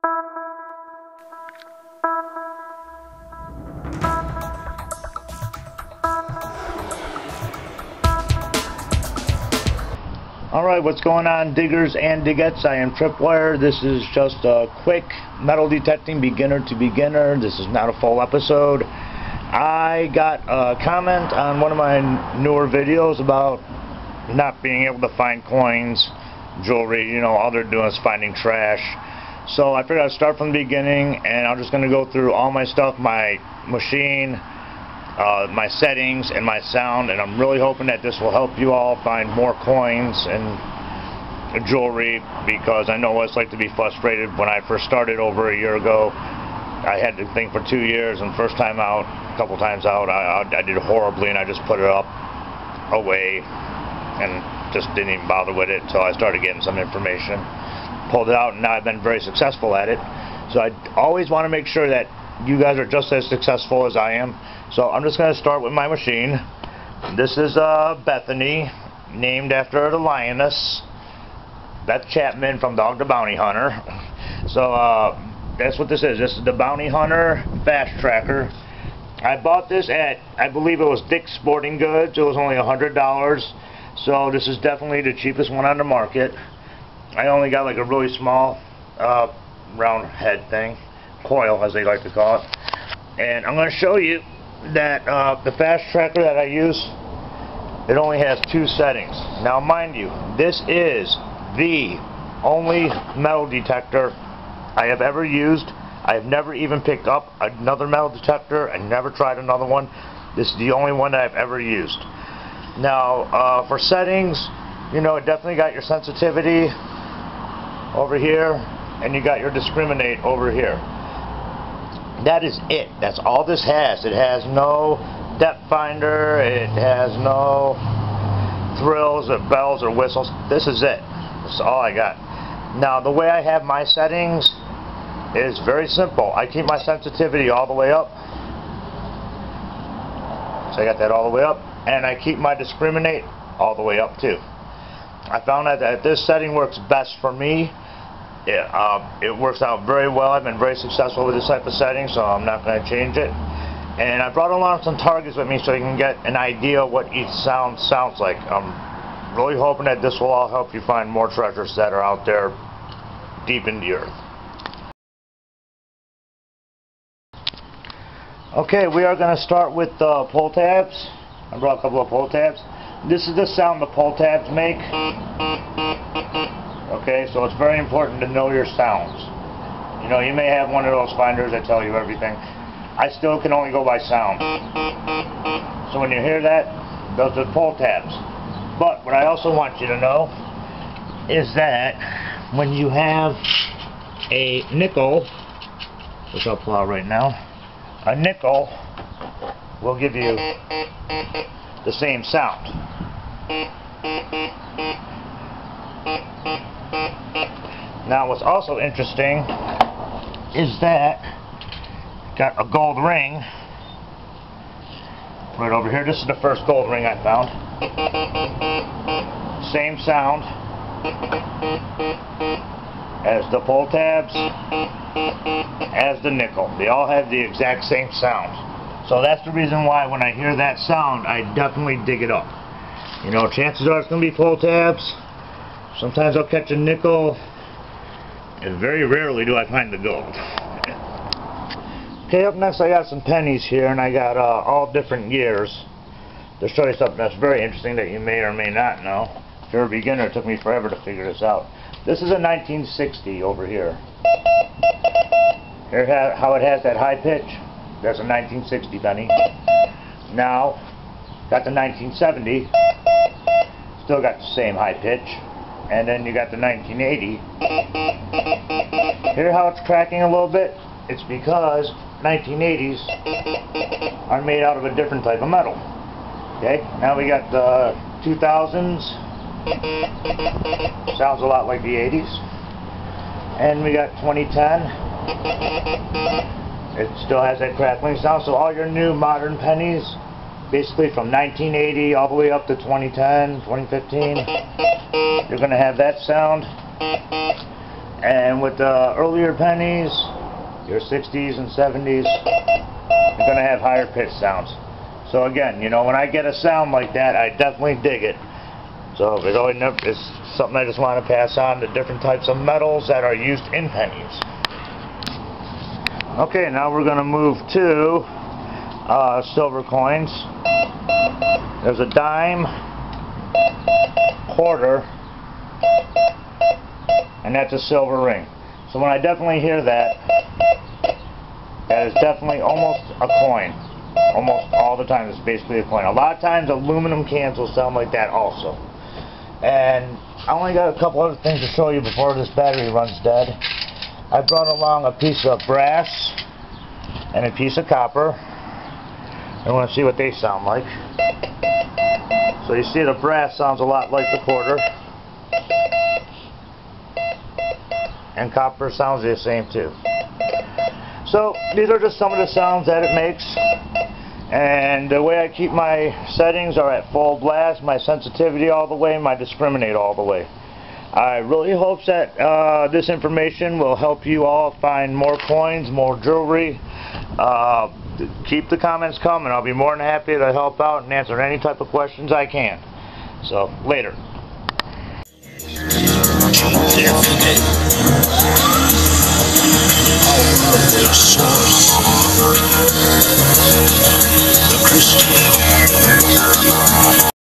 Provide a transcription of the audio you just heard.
Alright, what's going on, diggers and digettes? I am Tripwire. This is just a quick metal detecting beginner to beginner. This is not a full episode. I got a comment on one of my newer videos about not being able to find coins, jewelry, you know, all they're doing is finding trash. So I figured I'd start from the beginning, and I'm just going to go through all my stuff, my machine, my settings, and my sound, and I'm really hoping that this will help you all find more coins and jewelry, because I know what it's like to be frustrated. When I first started over a year ago, I had to think for 2 years, and first time out, a couple times out, I did horribly, and I just put it up away and just didn't even bother with it until I started getting some information, pulled it out, and now I've been very successful at it. So I always want to make sure that you guys are just as successful as I am. So I'm just going to start with my machine. This is Bethany, named after the lioness, Beth Chapman from Dog the Bounty Hunter. So that's what this is. This is the Bounty Hunter Fast Tracker. I bought this at, I believe it was Dick's Sporting Goods. It was only $100. So this is definitely the cheapest one on the market. I only got like a really small round head thing, coil as they like to call it. And I'm going to show you that the Fast Tracker that I use, it only has 2 settings. Now mind you, this is the only metal detector I have ever used. I have never even picked up another metal detector. I never tried another one. This is the only one that I've ever used. Now for settings, you know, it definitely got your sensitivity over here, and you got your discriminate over here. That is it. That's all this has. It has no depth finder. It has no thrills or bells or whistles. This is it. That's all I got. Now the way I have my settings is very simple. I keep my sensitivity all the way up. So I got that all the way up. And I keep my discriminate all the way up too. I found that this setting works best for me. It works out very well. I've been very successful with this type of setting, so I'm not going to change it. And I brought along some targets with me so you can get an idea what each sound sounds like. I'm really hoping that this will all help you find more treasures that are out there deep in the earth. Okay, we are going to start with the pull tabs. I brought a couple of pull tabs. This is the sound the pull tabs make. Okay, so it's very important to know your sounds. You know, you may have one of those finders that tell you everything. I still can only go by sound. So when you hear that, those are pull tabs. But what I also want you to know is that when you have a nickel, which I'll pull out right now, a nickel will give you the same sound. Now what's also interesting is that got a gold ring right over here. This is the first gold ring I found. Same sound as the pull tabs, as the nickel. They all have the exact same sound. So that's the reason why when I hear that sound, I definitely dig it up. You know, chances are it's going to be pull tabs. Sometimes I'll catch a nickel, and very rarely do I find the gold. Okay, up next I got some pennies here, and I got all different years. To show you something that's very interesting that you may or may not know. If you're a beginner, it took me forever to figure this out. This is a 1960 over here. Here how it has that high pitch. There's a 1960 penny. Now, got the 1970. Still got the same high pitch. And then you got the 1980. Hear how it's cracking a little bit? It's because 1980s are made out of a different type of metal. Okay, now we got the 2000s. Sounds a lot like the 80s. And we got 2010. It still has that crackling sound. So all your new modern pennies, basically from 1980 all the way up to 2010, 2015, you're going to have that sound. And with the earlier pennies, your 60s and 70s, you're going to have higher pitch sounds. So again, you know, when I get a sound like that, I definitely dig it. So it's something I just want to pass on to different types of metals that are used in pennies. Okay, now we're going to move to silver coins. There's a dime, quarter, and that's a silver ring. So when I definitely hear that, that is definitely almost a coin. Almost all the time it's basically a coin. A lot of times aluminum cans will sound like that also. And I only got a couple other things to show you before this battery runs dead. I brought along a piece of brass and a piece of copper. I want to see what they sound like. So you see the brass sounds a lot like the quarter. And copper sounds the same too. So these are just some of the sounds that it makes. And the way I keep my settings are at full blast, my sensitivity all the way, my discriminate all the way. I really hope that this information will help you all find more coins, more jewelry. Keep the comments coming. I'll be more than happy to help out and answer any type of questions I can. So, later.